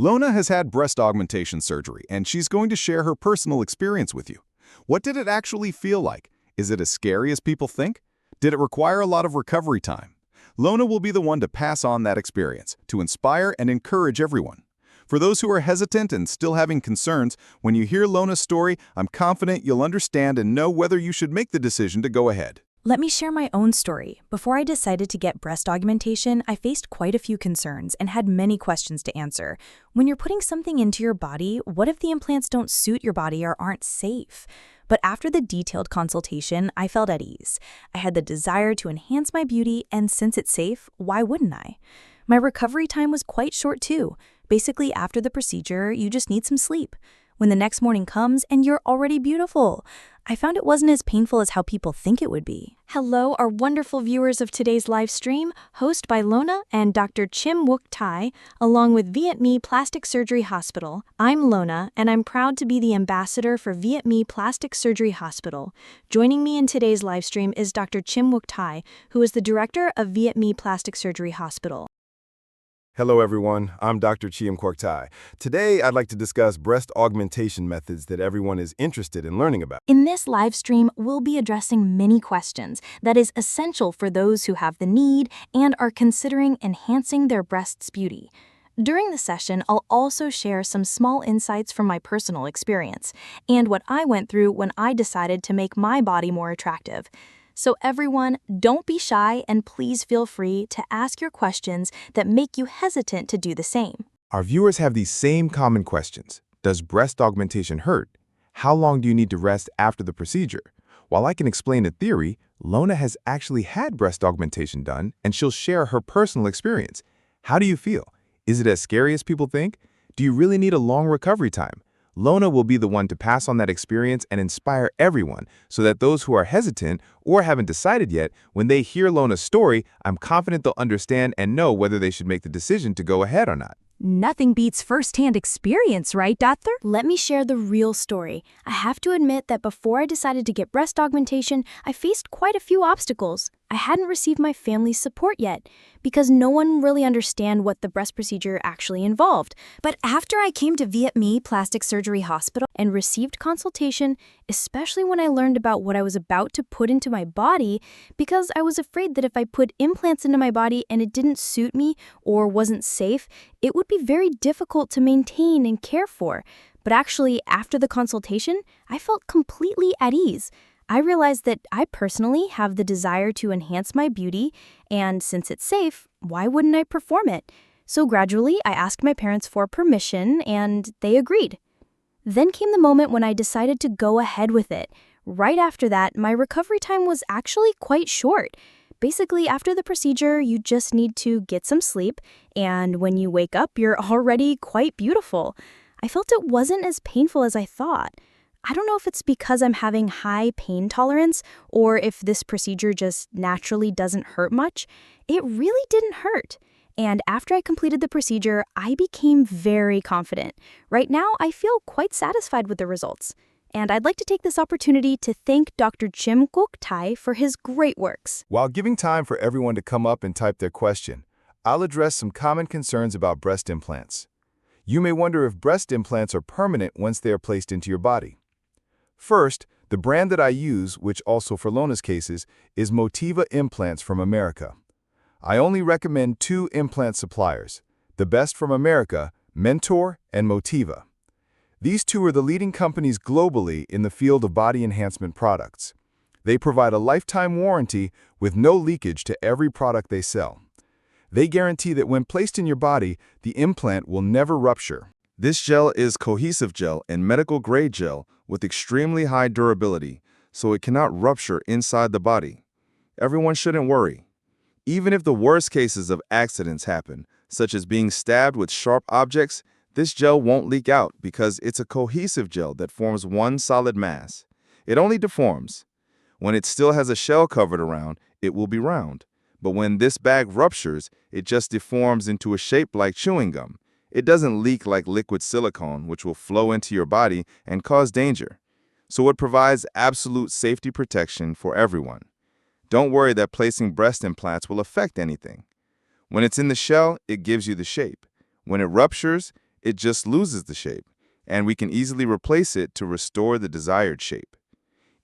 Lona has had breast augmentation surgery, and she's going to share her personal experience with you. What did it actually feel like? Is it as scary as people think? Did it require a lot of recovery time? Lona will be the one to pass on that experience, to inspire and encourage everyone. For those who are hesitant and still having concerns, when you hear Lona's story, I'm confident you'll understand and know whether you should make the decision to go ahead. Let me share my own story. Before I decided to get breast augmentation, I faced quite a few concerns and had many questions to answer. When you're putting something into your body, what if the implants don't suit your body or aren't safe? But after the detailed consultation, I felt at ease. I had the desire to enhance my beauty, and since it's safe, why wouldn't I? My recovery time was quite short too. Basically, after the procedure, you just need some sleep. When the next morning comes and you're already beautiful. I found it wasn't as painful as how people think it would be. Hello, our wonderful viewers of today's live stream, hosted by Lona and Dr Chiem Quoc Thai, along with Viet Plastic Surgery Hospital. I'm Lona, and I'm proud to be the ambassador for Viet Plastic Surgery Hospital. Joining me in today's live stream is Dr Chiem Quoc Thai, who is the director of Viet Plastic Surgery Hospital. Hello everyone, I'm Dr. Chiem Quoc Thai. Today I'd like to discuss breast augmentation methods that everyone is interested in learning about. In this live stream, we'll be addressing many questions that is essential for those who have the need and are considering enhancing their breast's beauty. During the session, I'll also share some small insights from my personal experience and what I went through when I decided to make my body more attractive. So everyone, don't be shy and please feel free to ask your questions that make you hesitant to do the same. Our viewers have these same common questions. Does breast augmentation hurt? How long do you need to rest after the procedure? While I can explain the theory, Lona has actually had breast augmentation done, and she'll share her personal experience. How do you feel? Is it as scary as people think? Do you really need a long recovery time? Lona will be the one to pass on that experience and inspire everyone so that those who are hesitant or haven't decided yet, when they hear Lona's story, I'm confident they'll understand and know whether they should make the decision to go ahead or not. Nothing beats first-hand experience, right, Doctor? Let me share the real story. I have to admit that before I decided to get breast augmentation, I faced quite a few obstacles. I hadn't received my family's support yet, because no one really understand what the breast procedure actually involved. But after I came to Viet Plastic Surgery Hospital and received consultation, especially when I learned about what I was about to put into my body, because I was afraid that if I put implants into my body and it didn't suit me or wasn't safe, it would be very difficult to maintain and care for. But actually, after the consultation, I felt completely at ease. I realized that I personally have the desire to enhance my beauty, and since it's safe, why wouldn't I perform it? So gradually, I asked my parents for permission, and they agreed. Then came the moment when I decided to go ahead with it. Right after that, my recovery time was actually quite short. Basically, after the procedure, you just need to get some sleep, and when you wake up, you're already quite beautiful. I felt it wasn't as painful as I thought. I don't know if it's because I'm having high pain tolerance or if this procedure just naturally doesn't hurt much. It really didn't hurt. And after I completed the procedure, I became very confident. Right now, I feel quite satisfied with the results. And I'd like to take this opportunity to thank Dr. Chiem Quoc Thai for his great works. While giving time for everyone to come up and type their question, I'll address some common concerns about breast implants. You may wonder if breast implants are permanent once they are placed into your body. First, the brand that I use, which also for Lona's cases, is Motiva implants from America. I only recommend two implant suppliers, the best from America, Mentor and Motiva. These two are the leading companies globally in the field of body enhancement products. They provide a lifetime warranty with no leakage to every product they sell. They guarantee that when placed in your body, the implant will never rupture. This gel is cohesive gel and medical-grade gel with extremely high durability, so it cannot rupture inside the body. Everyone shouldn't worry. Even if the worst cases of accidents happen, such as being stabbed with sharp objects, this gel won't leak out because it's a cohesive gel that forms one solid mass. It only deforms. When it still has a shell covered around, it will be round. But when this bag ruptures, it just deforms into a shape like chewing gum. It doesn't leak like liquid silicone, which will flow into your body and cause danger. So it provides absolute safety protection for everyone. Don't worry that placing breast implants will affect anything. When it's in the shell, it gives you the shape. When it ruptures, it just loses the shape, and we can easily replace it to restore the desired shape.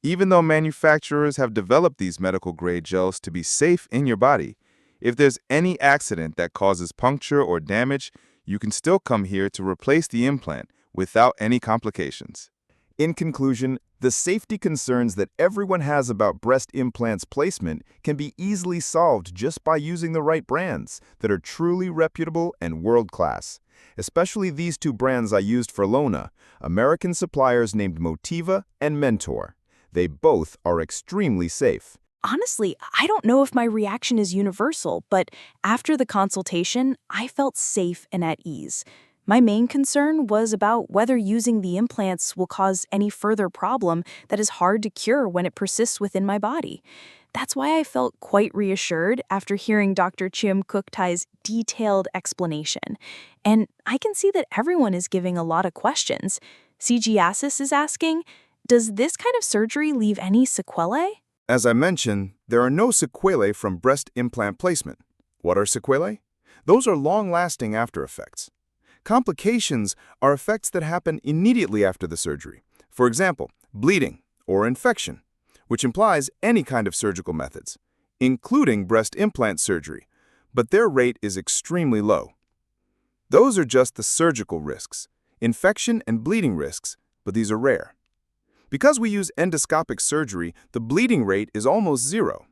Even though manufacturers have developed these medical-grade gels to be safe in your body, if there's any accident that causes puncture or damage, you can still come here to replace the implant without any complications. In conclusion, the safety concerns that everyone has about breast implants placement can be easily solved just by using the right brands that are truly reputable and world-class. Especially these two brands I used for Lona, American suppliers named Motiva and Mentor. They both are extremely safe. Honestly, I don't know if my reaction is universal, but after the consultation, I felt safe and at ease. My main concern was about whether using the implants will cause any further problem that is hard to cure when it persists within my body. That's why I felt quite reassured after hearing Dr. Chiem Quoc Thai's detailed explanation. And I can see that everyone is giving a lot of questions. 𝐃𝐤𝐫𝐿 is asking, does this kind of surgery leave any sequelae? As I mentioned, there are no sequelae from breast implant placement. What are sequelae? Those are long-lasting after effects. Complications are effects that happen immediately after the surgery. For example, bleeding or infection, which implies any kind of surgical methods, including breast implant surgery, but their rate is extremely low. Those are just the surgical risks, infection and bleeding risks, but these are rare. Because we use endoscopic surgery, the bleeding rate is almost zero.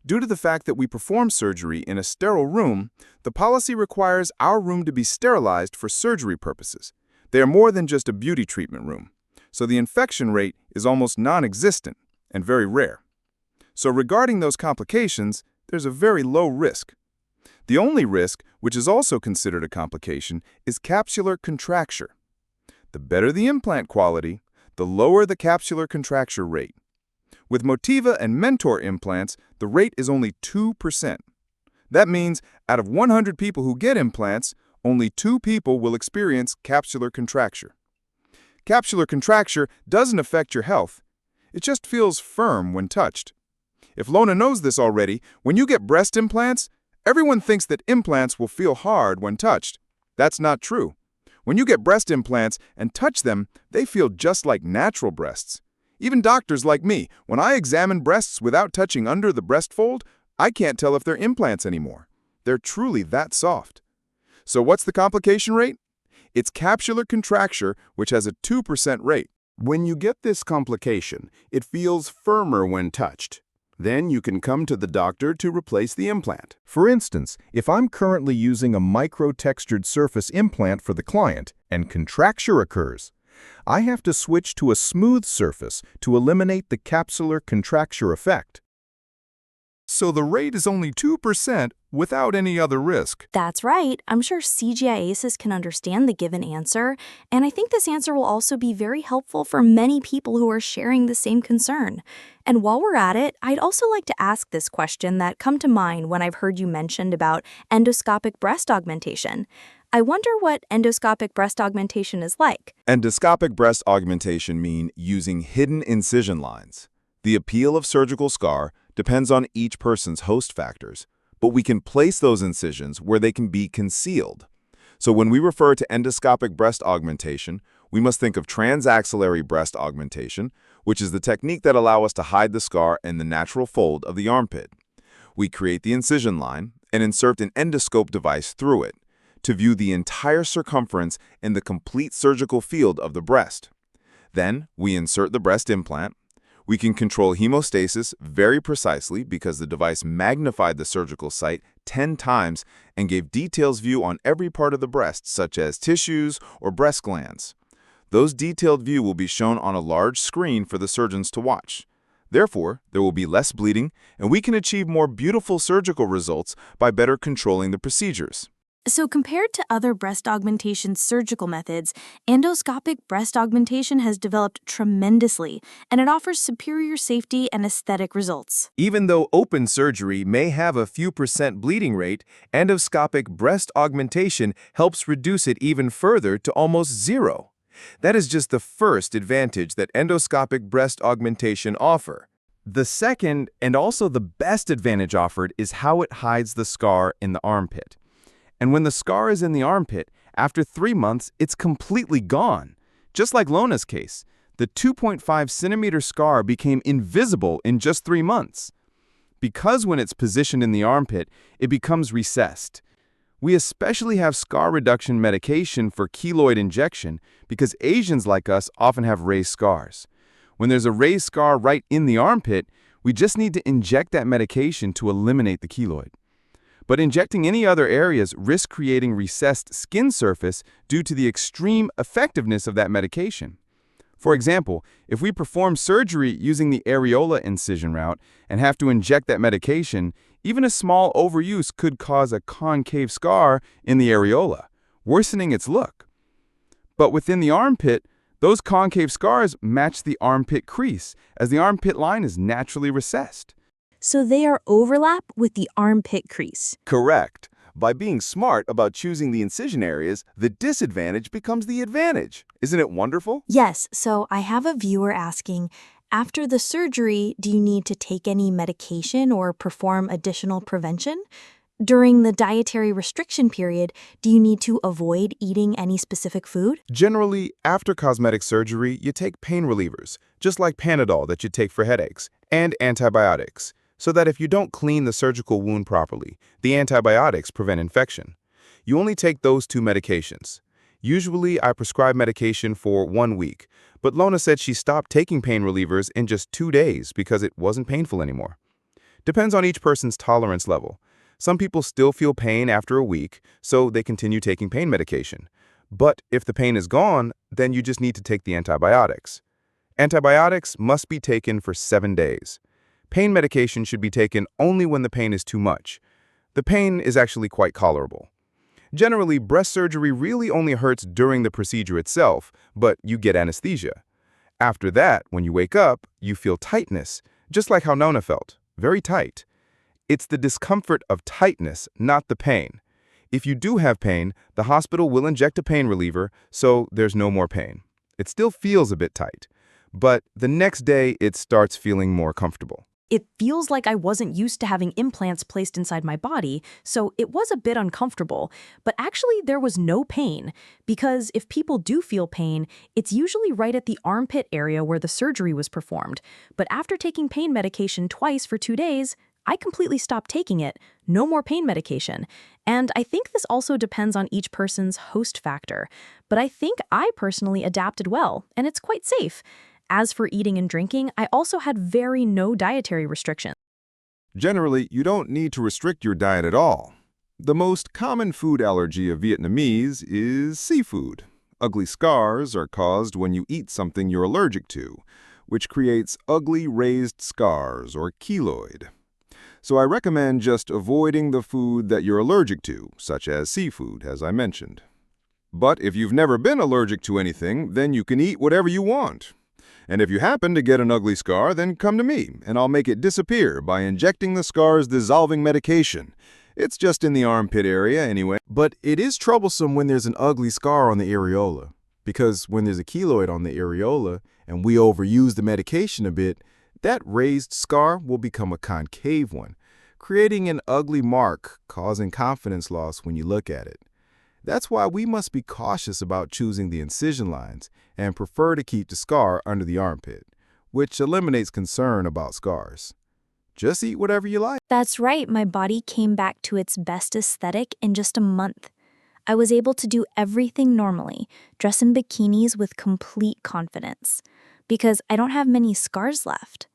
Due to the fact that we perform surgery in a sterile room, the policy requires our room to be sterilized for surgery purposes. They are more than just a beauty treatment room, so the infection rate is almost non-existent and very rare. So regarding those complications, there's a very low risk. The only risk, which is also considered a complication, is capsular contracture. The better the implant quality, the lower the capsular contracture rate. With Motiva and Mentor implants, the rate is only 2%. That means out of 100 people who get implants, only 2 people will experience capsular contracture. Capsular contracture doesn't affect your health. It just feels firm when touched. If Lona knows this already, when you get breast implants, everyone thinks that implants will feel hard when touched. That's not true. When you get breast implants and touch them, they feel just like natural breasts. Even doctors like me, when I examine breasts without touching under the breast fold, I can't tell if they're implants anymore. They're truly that soft. So what's the complication rate? It's capsular contracture, which has a 2% rate. When you get this complication, it feels firmer when touched. Then you can come to the doctor to replace the implant. For instance, if I'm currently using a micro-textured surface implant for the client and contracture occurs, I have to switch to a smooth surface to eliminate the capsular contracture effect. So the rate is only 2% without any other risk. That's right. I'm sure 𝐃𝐤𝐫𝐿 can understand the given answer, and I think this answer will also be very helpful for many people who are sharing the same concern. And while we're at it, I'd also like to ask this question that come to mind when I've heard you mentioned about endoscopic breast augmentation. I wonder what endoscopic breast augmentation is like. Endoscopic breast augmentation means using hidden incision lines. The appeal of surgical scar depends on each person's host factors, but we can place those incisions where they can be concealed. So when we refer to endoscopic breast augmentation, we must think of transaxillary breast augmentation, which is the technique that allows us to hide the scar in the natural fold of the armpit. We create the incision line and insert an endoscope device through it to view the entire circumference in the complete surgical field of the breast. Then we insert the breast implant. We can control hemostasis very precisely because the device magnified the surgical site 10 times and gave detailed view on every part of the breast, such as tissues or breast glands. Those detailed view will be shown on a large screen for the surgeons to watch. Therefore, there will be less bleeding, and we can achieve more beautiful surgical results by better controlling the procedures. So compared to other breast augmentation surgical methods, endoscopic breast augmentation has developed tremendously, and it offers superior safety and aesthetic results. Even though open surgery may have a few % bleeding rate, endoscopic breast augmentation helps reduce it even further to almost zero. That is just the first advantage that endoscopic breast augmentation offers. The second, and also the best advantage offered, is how it hides the scar in the armpit. And when the scar is in the armpit, After 3 months, it's completely gone. Just like Lona's case, the 2.5-centimeter scar became invisible in just 3 months. Because when it's positioned in the armpit, it becomes recessed. We especially have scar reduction medication for keloid injection because Asians like us often have raised scars. When there's a raised scar right in the armpit, we just need to inject that medication to eliminate the keloid. But injecting any other areas risks creating recessed skin surface due to the extreme effectiveness of that medication. For example, if we perform surgery using the areola incision route and have to inject that medication, even a small overuse could cause a concave scar in the areola, worsening its look. But within the armpit, those concave scars match the armpit crease, as the armpit line is naturally recessed. So they are overlap with the armpit crease. Correct. By being smart about choosing the incision areas, the disadvantage becomes the advantage. Isn't it wonderful? Yes, so I have a viewer asking, after the surgery, do you need to take any medication or perform additional prevention? During the dietary restriction period, do you need to avoid eating any specific food? Generally, after cosmetic surgery, you take pain relievers, just like Panadol that you take for headaches, and antibiotics, so that if you don't clean the surgical wound properly, the antibiotics prevent infection. You only take those 2 medications. Usually, I prescribe medication for 1 week, but Lona said she stopped taking pain relievers in just 2 days because it wasn't painful anymore. Depends on each person's tolerance level. Some people still feel pain after a week, so they continue taking pain medication. But if the pain is gone, then you just need to take the antibiotics. Antibiotics must be taken for 7 days. Pain medication should be taken only when the pain is too much. The pain is actually quite tolerable. Generally, breast surgery really only hurts during the procedure itself, but you get anesthesia. After that, when you wake up, you feel tightness, just like how Nona felt, very tight. It's the discomfort of tightness, not the pain. If you do have pain, the hospital will inject a pain reliever, so there's no more pain. It still feels a bit tight, but the next day it starts feeling more comfortable. It feels like I wasn't used to having implants placed inside my body, so it was a bit uncomfortable. But actually, there was no pain, because if people do feel pain, it's usually right at the armpit area where the surgery was performed. But after taking pain medication twice for 2 days, I completely stopped taking it. No more pain medication. And I think this also depends on each person's host factor. But I think I personally adapted well, and it's quite safe. As for eating and drinking, I also had no dietary restrictions. Generally, you don't need to restrict your diet at all. The most common food allergy of Vietnamese is seafood. Ugly scars are caused when you eat something you're allergic to, which creates ugly raised scars or keloid. So I recommend just avoiding the food that you're allergic to, such as seafood, as I mentioned. But if you've never been allergic to anything, then you can eat whatever you want. And if you happen to get an ugly scar, then come to me, and I'll make it disappear by injecting the scar's dissolving medication. It's just in the armpit area anyway. But it is troublesome when there's an ugly scar on the areola, because when there's a keloid on the areola and we overuse the medication a bit, that raised scar will become a concave one, creating an ugly mark, causing confidence loss when you look at it. That's why we must be cautious about choosing the incision lines and prefer to keep the scar under the armpit, which eliminates concern about scars. Just eat whatever you like. That's right, my body came back to its best aesthetic in just a month. I was able to do everything normally, dress in bikinis with complete confidence, because I don't have many scars left.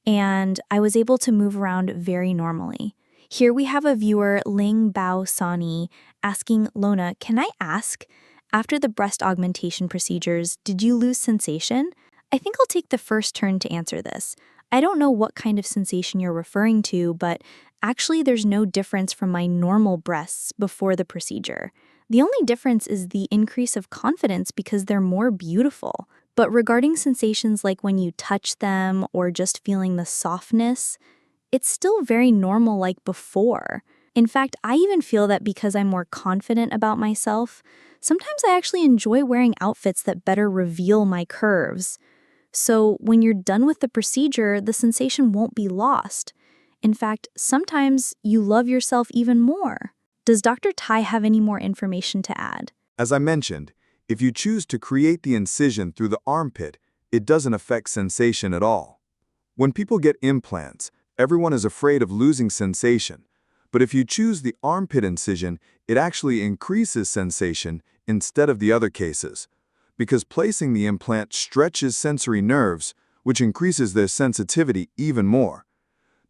And I was able to move around very normally. Here we have a viewer, 𝐕𝐢𝐞𝐿, asking, Lona, can I ask, after the breast augmentation procedures, did you lose sensation? I think I'll take the first turn to answer this. I don't know what kind of sensation you're referring to, but actually there's no difference from my normal breasts before the procedure. The only difference is the increase of confidence because they're more beautiful. But regarding sensations like when you touch them or just feeling the softness, it's still very normal like before. In fact, I even feel that because I'm more confident about myself, sometimes I actually enjoy wearing outfits that better reveal my curves. So when you're done with the procedure, the sensation won't be lost. In fact, sometimes you love yourself even more. Does Dr. Thai have any more information to add? As I mentioned, if you choose to create the incision through the armpit, it doesn't affect sensation at all. When people get implants, everyone is afraid of losing sensation. But if you choose the armpit incision, it actually increases sensation instead of the other cases, because placing the implant stretches sensory nerves, which increases their sensitivity even more.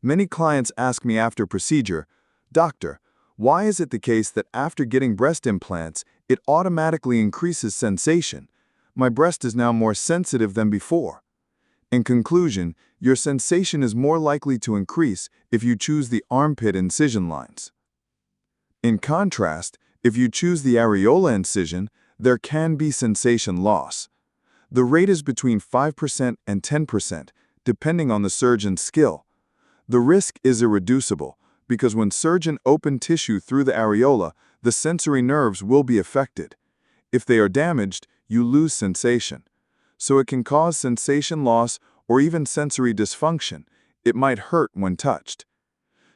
Many clients ask me after procedure, "Doctor, why is it the case that after getting breast implants, it automatically increases sensation? My breast is now more sensitive than before." In conclusion, your sensation is more likely to increase if you choose the armpit incision lines. In contrast, if you choose the areola incision, there can be sensation loss. The rate is between 5% and 10%, depending on the surgeon's skill. The risk is irreducible, because when surgeons open tissue through the areola, the sensory nerves will be affected. If they are damaged, you lose sensation. So it can cause sensation loss or even sensory dysfunction. It might hurt when touched.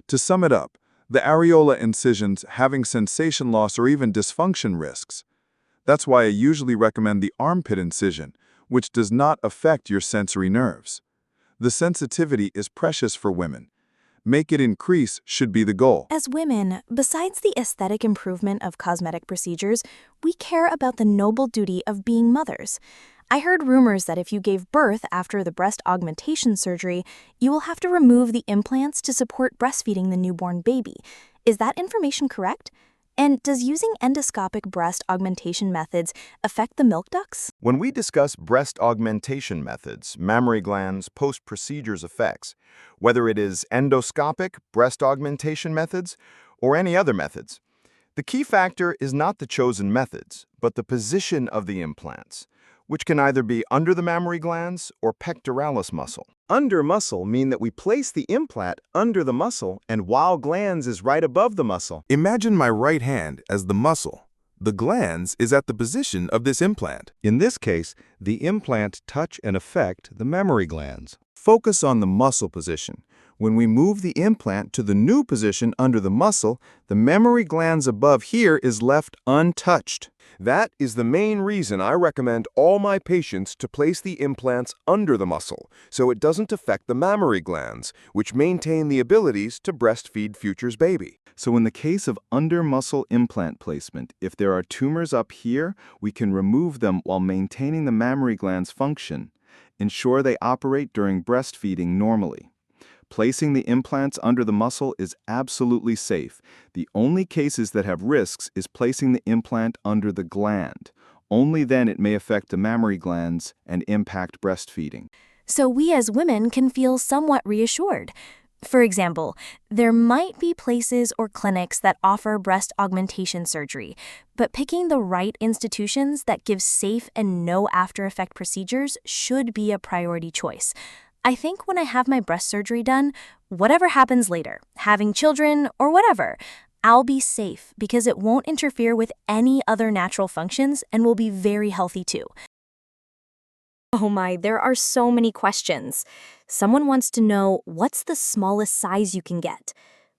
To sum it up, the areola incisions having sensation loss or even dysfunction risks. That's why I usually recommend the armpit incision, which does not affect your sensory nerves. The sensitivity is precious for women. Make it increase should be the goal. As women, besides the aesthetic improvement of cosmetic procedures, we care about the noble duty of being mothers. I heard rumors that if you gave birth after the breast augmentation surgery, you will have to remove the implants to support breastfeeding the newborn baby. Is that information correct? And does using endoscopic breast augmentation methods affect the milk ducts? When we discuss breast augmentation methods, mammary glands, post-procedures effects, whether it is endoscopic breast augmentation methods or any other methods, the key factor is not the chosen methods, but the position of the implants, which can either be under the mammary glands or pectoralis muscle. Under muscle mean that we place the implant under the muscle and while glands is right above the muscle. Imagine my right hand as the muscle. The glans is at the position of this implant. In this case, the implant touch and affect the mammary glands. Focus on the muscle position. When we move the implant to the new position under the muscle, the mammary glands above here is left untouched. That is the main reason I recommend all my patients to place the implants under the muscle, so it doesn't affect the mammary glands, which maintain the abilities to breastfeed future's baby. So in the case of under-muscle implant placement, if there are tumors up here, we can remove them while maintaining the mammary glands' function. Ensure they operate during breastfeeding normally. Placing the implants under the muscle is absolutely safe. The only cases that have risks is placing the implant under the gland. Only then it may affect the mammary glands and impact breastfeeding. So we as women can feel somewhat reassured. For example, there might be places or clinics that offer breast augmentation surgery, but picking the right institutions that give safe and no after-effect procedures should be a priority choice. I think when I have my breast surgery done, whatever happens later, having children or whatever, I'll be safe because it won't interfere with any other natural functions and will be very healthy too. Oh my, there are so many questions. Someone wants to know, what's the smallest size you can get?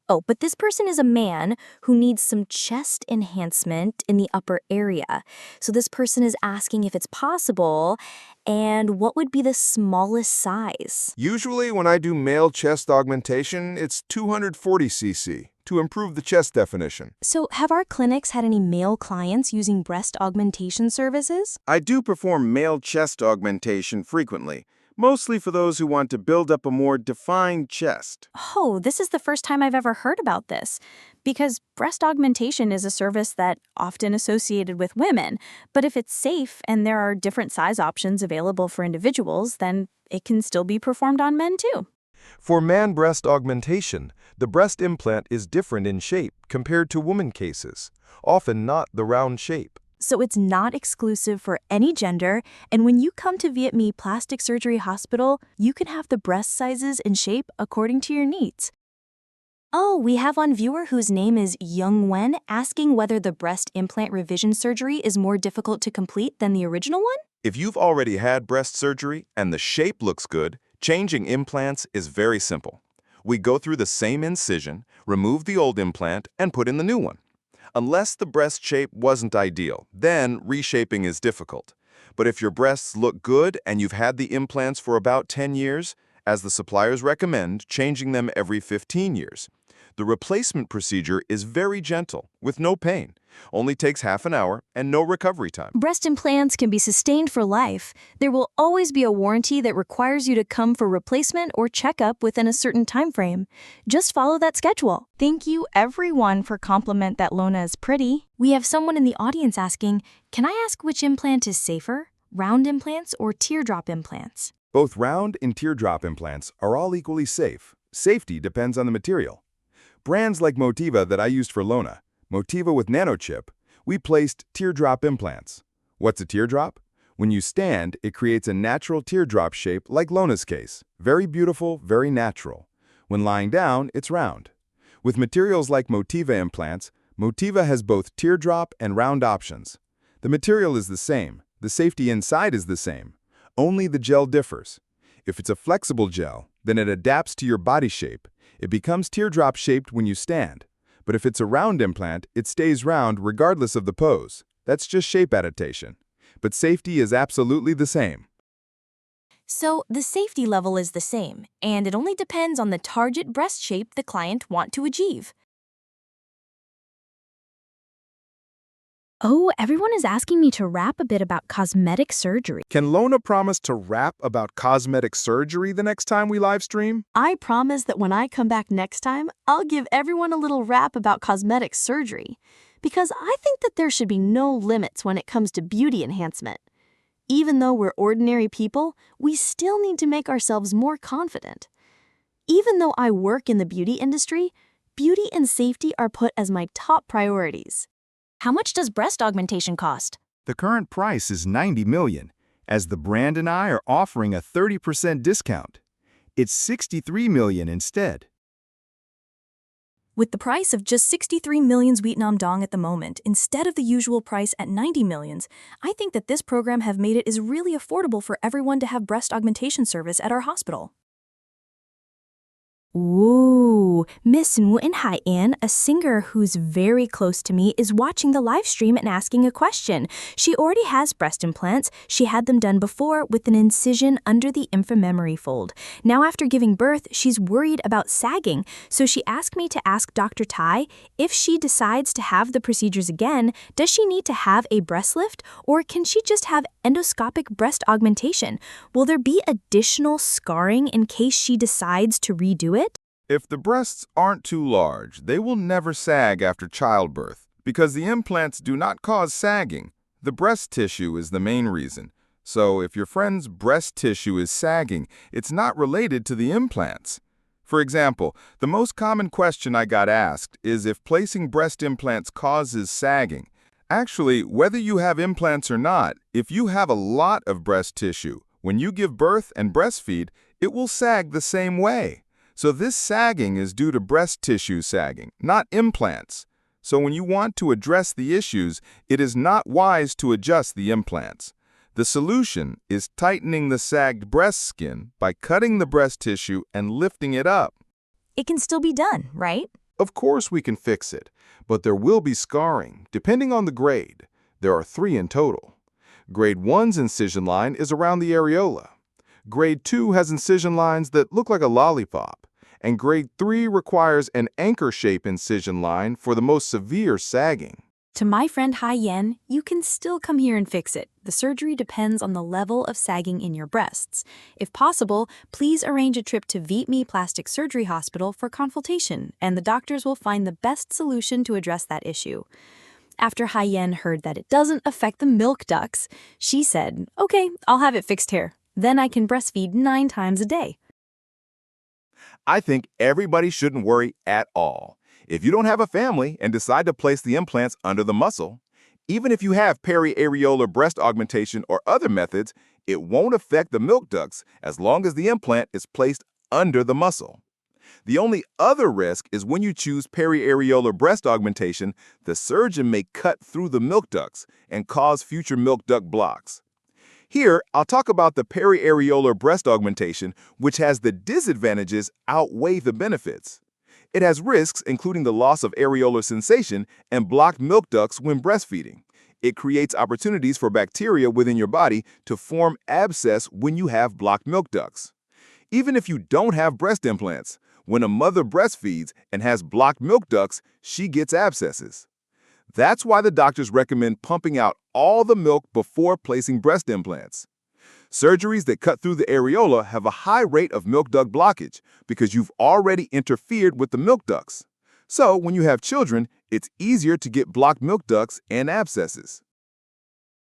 Oh, but this person is a man who needs some chest enhancement in the upper area. So this person is asking if it's possible, and what would be the smallest size? Usually when I do male chest augmentation, it's 240 cc to improve the chest definition. So have our clinics had any male clients using breast augmentation services? I do perform male chest augmentation frequently, mostly for those who want to build up a more defined chest. Oh, this is the first time I've ever heard about this, because breast augmentation is a service that often associated with women, but if it's safe and there are different size options available for individuals, then it can still be performed on men too. For man breast augmentation, the breast implant is different in shape compared to woman cases, often not the round shape. So it's not exclusive for any gender, and when you come to 𝐕𝐢𝐿𝐷 Plastic Surgery Hospital, you can have the breast sizes and shape according to your needs. Oh, we have one viewer whose name is Nguyen asking whether the breast implant revision surgery is more difficult to complete than the original one? If you've already had breast surgery and the shape looks good, changing implants is very simple. We go through the same incision, remove the old implant, and put in the new one. unless the breast shape wasn't ideal. Then reshaping is difficult. But if your breasts look good and you've had the implants for about 10 years, as the suppliers recommend, changing them every 15 years. The replacement procedure is very gentle, with no pain, only takes half an hour and no recovery time. Breast implants can be sustained for life. There will always be a warranty that requires you to come for replacement or checkup within a certain time frame. Just follow that schedule. Thank you everyone for compliment that Lona is pretty. We have someone in the audience asking, can I ask which implant is safer? Round implants or teardrop implants? Both round and teardrop implants are all equally safe. Safety depends on the material. Brands like Motiva that I used for Lona, Motiva with Nano Chip, we placed teardrop implants. What's a teardrop? When you stand, it creates a natural teardrop shape like Lona's case. Very beautiful, very natural. When lying down, it's round. With materials like Motiva implants, Motiva has both teardrop and round options. The material is the same. The safety inside is the same. Only the gel differs. If it's a flexible gel, then it adapts to your body shape. It becomes teardrop-shaped when you stand. But if it's a round implant, it stays round regardless of the pose. That's just shape adaptation. But safety is absolutely the same. So the safety level is the same, and it only depends on the target breast shape the client want to achieve. Oh, everyone is asking me to rap a bit about cosmetic surgery. Can Lona promise to rap about cosmetic surgery the next time we live stream? I promise that when I come back next time, I'll give everyone a little rap about cosmetic surgery, because I think that there should be no limits when it comes to beauty enhancement. Even though we're ordinary people, we still need to make ourselves more confident. Even though I work in the beauty industry, beauty and safety are put as my top priorities. How much does breast augmentation cost? The current price is $90 million, as the brand and I are offering a 30% discount. It's $63 million instead. With the price of just 63 million Vietnam dong at the moment, instead of the usual price at 90 millions, I think that this program have made it is really affordable for everyone to have breast augmentation service at our hospital. Ooh, Miss Nguyen, a singer who's very close to me, is watching the live stream and asking a question. She already has breast implants. She had them done before with an incision under the inframammary fold. Now after giving birth, she's worried about sagging, so she asked me to ask Dr. Thai, if she decides to have the procedures again, does she need to have a breast lift, or can she just have endoscopic breast augmentation? Will there be additional scarring in case she decides to redo it? If the breasts aren't too large, they will never sag after childbirth because the implants do not cause sagging. The breast tissue is the main reason. So if your friend's breast tissue is sagging, it's not related to the implants. For example, the most common question I got asked is if placing breast implants causes sagging. Actually, whether you have implants or not, if you have a lot of breast tissue, when you give birth and breastfeed, it will sag the same way. So this sagging is due to breast tissue sagging, not implants. So when you want to address the issues, it is not wise to adjust the implants. The solution is tightening the sagged breast skin by cutting the breast tissue and lifting it up. It can still be done, right? Of course we can fix it, but there will be scarring, depending on the grade. There are 3 in total. Grade 1's incision line is around the areola. Grade 2 has incision lines that look like a lollipop, and Grade 3 requires an anchor-shape incision line for the most severe sagging. To my friend Nguyen, you can still come here and fix it. The surgery depends on the level of sagging in your breasts. If possible, please arrange a trip to 𝐕𝐢𝐿𝐴 Plastic Surgery Hospital for consultation, and the doctors will find the best solution to address that issue. After Nguyen heard that it doesn't affect the milk ducts, she said, "Okay, I'll have it fixed here. Then I can breastfeed 9 times a day." I think everybody shouldn't worry at all. If you don't have a family and decide to place the implants under the muscle, even if you have periareolar breast augmentation or other methods, it won't affect the milk ducts as long as the implant is placed under the muscle. The only other risk is when you choose periareolar breast augmentation, the surgeon may cut through the milk ducts and cause future milk duct blocks. Here, I'll talk about the periareolar breast augmentation, which has the disadvantages outweigh the benefits. It has risks including the loss of areolar sensation and blocked milk ducts when breastfeeding. It creates opportunities for bacteria within your body to form abscess when you have blocked milk ducts. Even if you don't have breast implants, when a mother breastfeeds and has blocked milk ducts, she gets abscesses. That's why the doctors recommend pumping out all the milk before placing breast implants. Surgeries that cut through the areola have a high rate of milk duct blockage because you've already interfered with the milk ducts. So when you have children, it's easier to get blocked milk ducts and abscesses.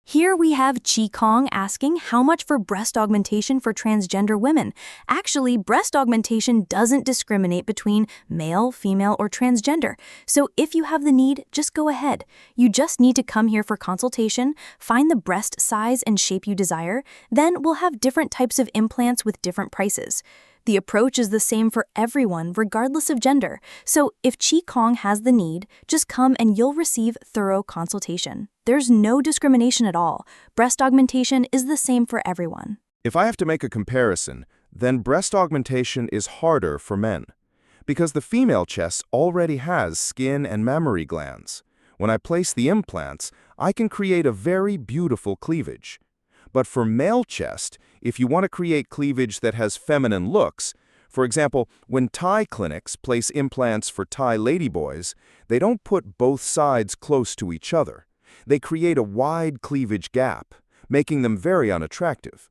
Here we have 𝐃𝐿 asking how much for breast augmentation for transgender women. Actually, breast augmentation doesn't discriminate between male, female, or transgender. So if you have the need, just go ahead. You just need to come here for consultation, find the breast size and shape you desire, then we'll have different types of implants with different prices. The approach is the same for everyone, regardless of gender. So if 𝐃𝐿 has the need, just come and you'll receive thorough consultation. There's no discrimination at all. Breast augmentation is the same for everyone. If I have to make a comparison, then breast augmentation is harder for men, because the female chest already has skin and mammary glands. When I place the implants, I can create a very beautiful cleavage. But for male chest, if you want to create cleavage that has feminine looks, for example, when Thai clinics place implants for Thai ladyboys, they don't put both sides close to each other. They create a wide cleavage gap, making them very unattractive.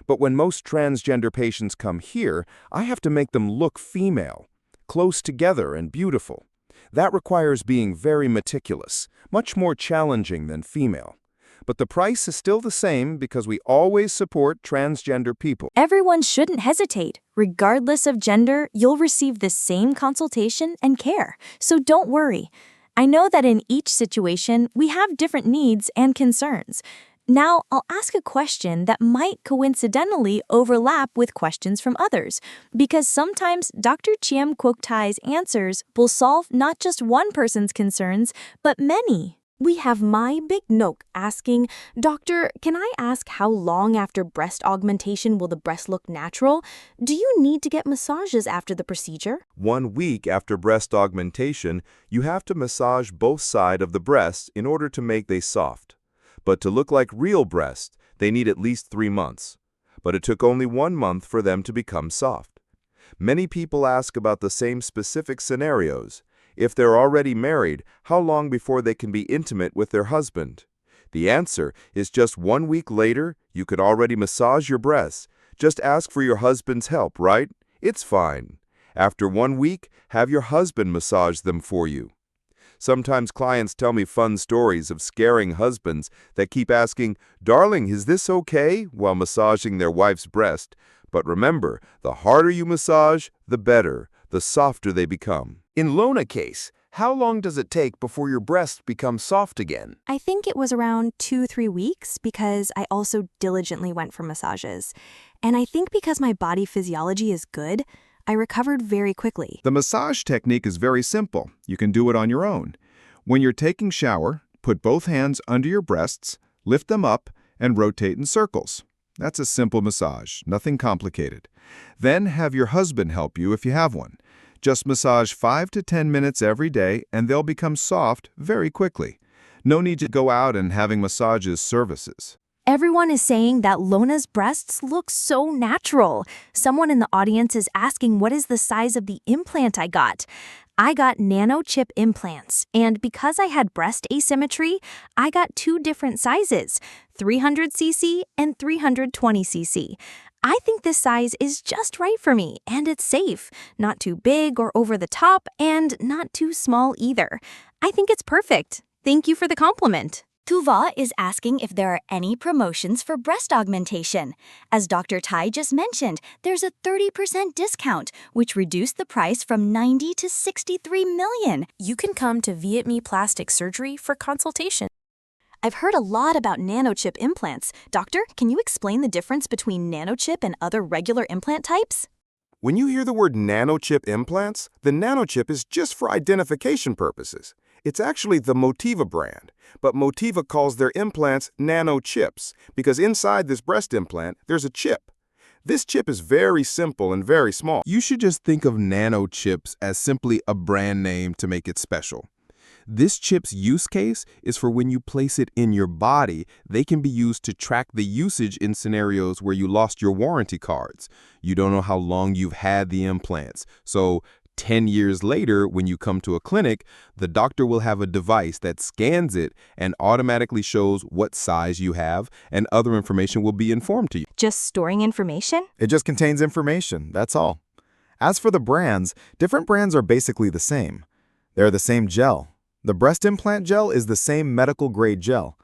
But when most transgender patients come here, I have to make them look female, close together and beautiful. That requires being very meticulous, much more challenging than female. But the price is still the same because we always support transgender people. Everyone shouldn't hesitate. Regardless of gender, you'll receive the same consultation and care. So don't worry. I know that in each situation, we have different needs and concerns. Now, I'll ask a question that might coincidentally overlap with questions from others, because sometimes Dr. Chiem Quoc Thai's answers will solve not just one person's concerns, but many. We have My Big Nok asking, Doctor, can I ask how long after breast augmentation will the breast look natural? Do you need to get massages after the procedure? 1 week after breast augmentation, you have to massage both sides of the breast in order to make they soft. But to look like real breasts, they need at least 3 months. But it took only 1 month for them to become soft. Many people ask about the same specific scenarios. If they're already married, how long before they can be intimate with their husband? The answer is just 1 week later, you could already massage your breasts. Just ask for your husband's help, right? It's fine. After 1 week, have your husband massage them for you. Sometimes clients tell me fun stories of scaring husbands that keep asking, "Darling, is this okay?" while massaging their wife's breast. But remember, the harder you massage, the better, the softer they become. In Lona case, how long does it take before your breasts become soft again? I think it was around 2-3 weeks because I also diligently went for massages. And I think because my body physiology is good, I recovered very quickly. The massage technique is very simple. You can do it on your own. When you're taking shower, put both hands under your breasts, lift them up, and rotate in circles. That's a simple massage, nothing complicated. Then have your husband help you if you have one. Just massage 5 to 10 minutes every day and they'll become soft very quickly. No need to go out and having massages services. Everyone is saying that Lona's breasts look so natural. Someone in the audience is asking what is the size of the implant I got. I got Nano Chip implants, and because I had breast asymmetry, I got 2 different sizes, 300cc and 320cc. I think this size is just right for me, and it's safe. Not too big or over the top, and not too small either. I think it's perfect. Thank you for the compliment. 𝐃𝐤 is asking if there are any promotions for breast augmentation. As Dr. Thai just mentioned, there's a 30% discount, which reduced the price from 90 to 63 million. You can come to Viet Plastic Surgery for consultation. I've heard a lot about Nano Chip implants. Doctor, can you explain the difference between Nano Chip and other regular implant types? When you hear the word nanochip implants, the nanochip is just for identification purposes. It's actually the Motiva brand, but Motiva calls their implants nano chips because inside this breast implant, there's a chip. This chip is very simple and very small. You should just think of nano chips as simply a brand name to make it special. This chip's use case is for when you place it in your body, they can be used to track the usage in scenarios where you lost your warranty cards. You don't know how long you've had the implants. So 10 years later, when you come to a clinic, the doctor will have a device that scans it and automatically shows what size you have, and other information will be informed to you. Just storing information? It just contains information, that's all. As for the brands, different brands are basically the same. They're the same gel. The breast implant gel is the same medical-grade gel.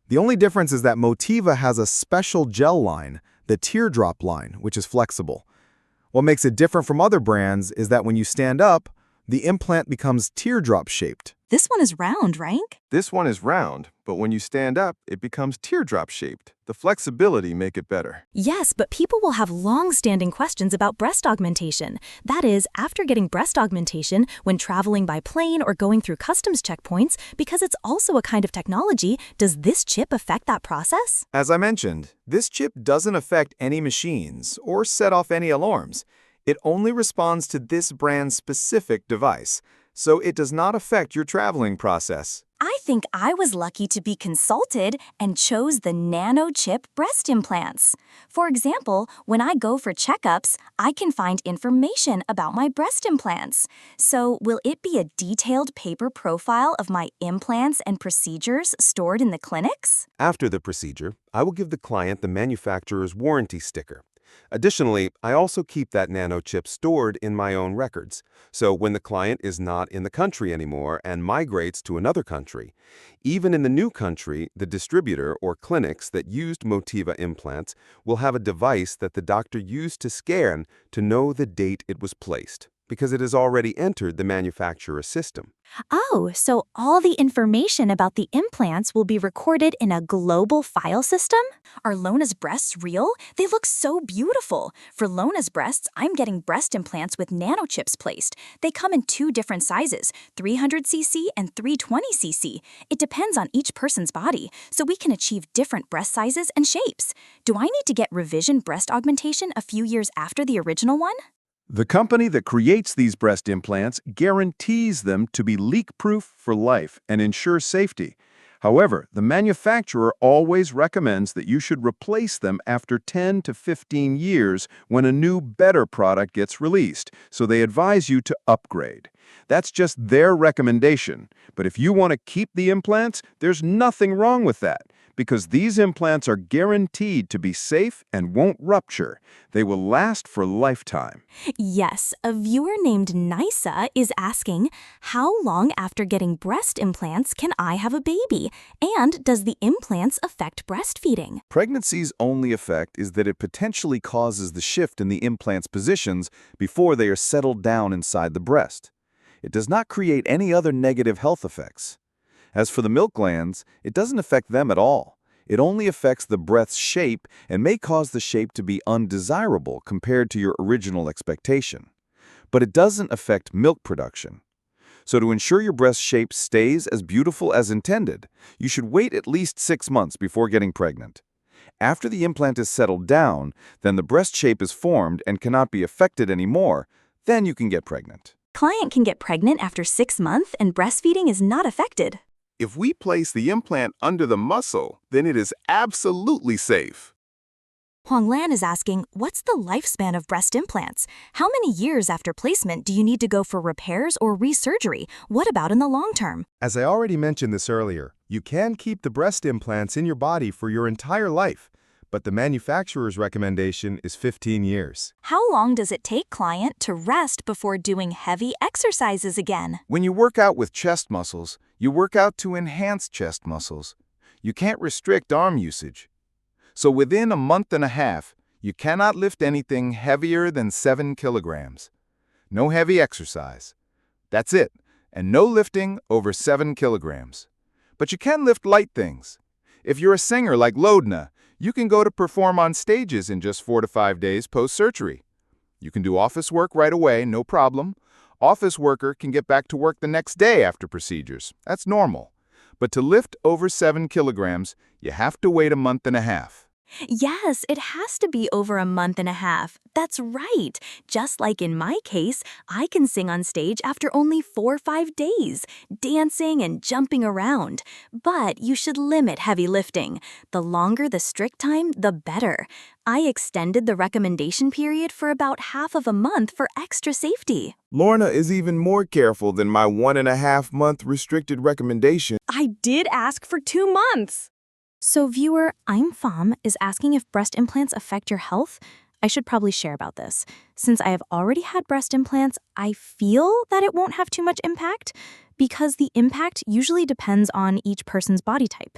The only difference is that Motiva has a special gel line, the teardrop line, which is flexible. What makes it different from other brands is that when you stand up, the implant becomes teardrop-shaped. This one is round, right? This one is round, but when you stand up, it becomes teardrop-shaped. The flexibility make it better. Yes, but people will have long-standing questions about breast augmentation. That is, after getting breast augmentation, when traveling by plane or going through customs checkpoints, because it's also a kind of technology, does this chip affect that process? As I mentioned, this chip doesn't affect any machines or set off any alarms. It only responds to this brand's specific device, so it does not affect your traveling process. I think I was lucky to be consulted and chose the Nano Chip breast implants. For example, when I go for checkups, I can find information about my breast implants. So will it be a detailed paper profile of my implants and procedures stored in the clinics? After the procedure, I will give the client the manufacturer's warranty sticker. Additionally, I also keep that nano chip stored in my own records. So when the client is not in the country anymore and migrates to another country, even in the new country, the distributor or clinics that used Motiva implants will have a device that the doctor used to scan to know the date it was placed, because it has already entered the manufacturer's system. Oh, so all the information about the implants will be recorded in a global file system? Are Lona's breasts real? They look so beautiful. For Lona's breasts, I'm getting breast implants with nano chips placed. They come in 2 different sizes, 300cc and 320cc. It depends on each person's body, so we can achieve different breast sizes and shapes. Do I need to get revision breast augmentation a few years after the original one? The company that creates these breast implants guarantees them to be leak-proof for life and ensure safety. However, the manufacturer always recommends that you should replace them after 10 to 15 years when a new, better product gets released, so they advise you to upgrade. That's just their recommendation, but if you want to keep the implants, there's nothing wrong with that, because these implants are guaranteed to be safe and won't rupture. They will last for a lifetime. Yes, a viewer named Nisa is asking, how long after getting breast implants can I have a baby? And does the implants affect breastfeeding? Pregnancy's only effect is that it potentially causes the shift in the implant's positions before they are settled down inside the breast. It does not create any other negative health effects. As for the milk glands, it doesn't affect them at all. It only affects the breast's shape and may cause the shape to be undesirable compared to your original expectation. But it doesn't affect milk production. So to ensure your breast shape stays as beautiful as intended, you should wait at least 6 months before getting pregnant. After the implant is settled down, then the breast shape is formed and cannot be affected anymore, then you can get pregnant. Client can get pregnant after 6 months and breastfeeding is not affected. If we place the implant under the muscle, then it is absolutely safe. Huang Lan is asking, what's the lifespan of breast implants? How many years after placement do you need to go for repairs or resurgery? What about in the long term? As I already mentioned this earlier, you can keep the breast implants in your body for your entire life, but the manufacturer's recommendation is 15 years. How long does it take client to rest before doing heavy exercises again? When you work out with chest muscles, you work out to enhance chest muscles. You can't restrict arm usage. So within a month and a half, you cannot lift anything heavier than 7 kilograms. No heavy exercise. That's it, and no lifting over 7 kilograms. But you can lift light things. If you're a singer like Lona, you can go to perform on stages in just 4 to 5 days post-surgery. You can do office work right away, no problem. Office worker can get back to work the next day after procedures. That's normal. But to lift over 7 kilograms, you have to wait a month and a half. Yes, it has to be over a month and a half. That's right. Just like in my case, I can sing on stage after only 4 or 5 days, dancing and jumping around. But you should limit heavy lifting. The longer the strict time, the better. I extended the recommendation period for about half of a month for extra safety. Lorna is even more careful than my 1.5-month restricted recommendation. I did ask for 2 months. So viewer, 𝐕𝐢𝐿 is asking if breast implants affect your health. I should probably share about this. Since I have already had breast implants, I feel that it won't have too much impact because the impact usually depends on each person's body type.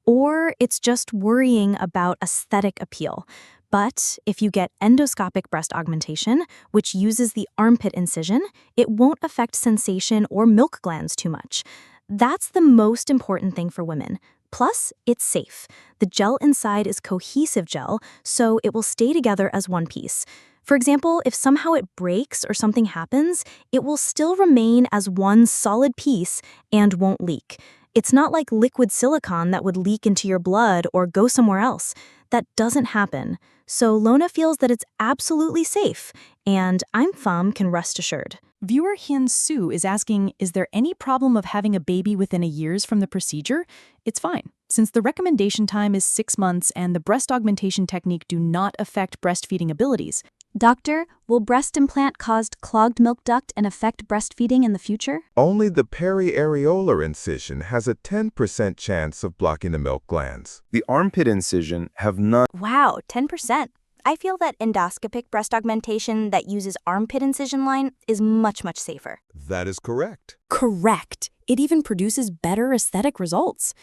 Or it's just worrying about aesthetic appeal. But if you get endoscopic breast augmentation, which uses the armpit incision, it won't affect sensation or milk glands too much. That's the most important thing for women. Plus, it's safe. The gel inside is cohesive gel, so it will stay together as one piece. For example, if somehow it breaks or something happens, it will still remain as one solid piece and won't leak. It's not like liquid silicone that would leak into your blood or go somewhere else. That doesn't happen. So Lona feels that it's absolutely safe, and 𝐕𝐿 can rest assured. Viewer Hyun Soo is asking, is there any problem of having a baby within a year from the procedure? It's fine, since the recommendation time is 6 months and the breast augmentation technique do not affect breastfeeding abilities. Doctor, will breast implant cause clogged milk duct and affect breastfeeding in the future? Only the periareolar incision has a 10% chance of blocking the milk glands. The armpit incision have none. Wow, 10%. I feel that endoscopic breast augmentation that uses armpit incision line is much, much safer. That is correct. Correct. It even produces better aesthetic results.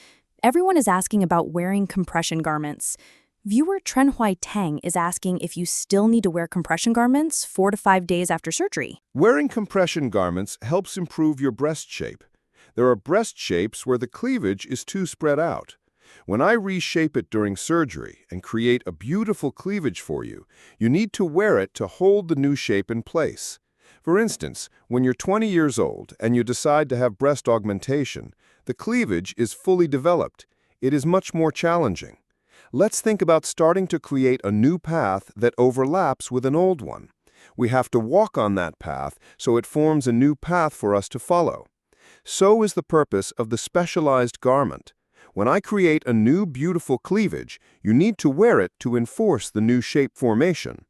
Everyone is asking about wearing compression garments. Viewer Trenhuai Tang is asking if you still need to wear compression garments 4 to 5 days after surgery. Wearing compression garments helps improve your breast shape. There are breast shapes where the cleavage is too spread out. When I reshape it during surgery and create a beautiful cleavage for you, you need to wear it to hold the new shape in place. For instance, when you're 20 years old and you decide to have breast augmentation, the cleavage is fully developed. It is much more challenging. Let's think about starting to create a new path that overlaps with an old one. We have to walk on that path so it forms a new path for us to follow. So is the purpose of the specialized garment. When I create a new beautiful cleavage, you need to wear it to enforce the new shape formation.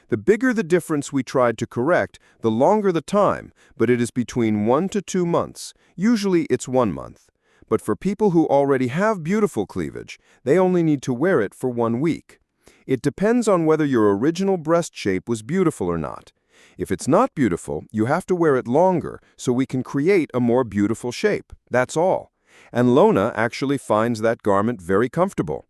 The bigger the difference we tried to correct, the longer the time, but it is between 1 to 2 months. Usually it's 1 month. But for people who already have beautiful cleavage, they only need to wear it for 1 week. It depends on whether your original breast shape was beautiful or not. If it's not beautiful, you have to wear it longer so we can create a more beautiful shape. That's all. And Lona actually finds that garment very comfortable.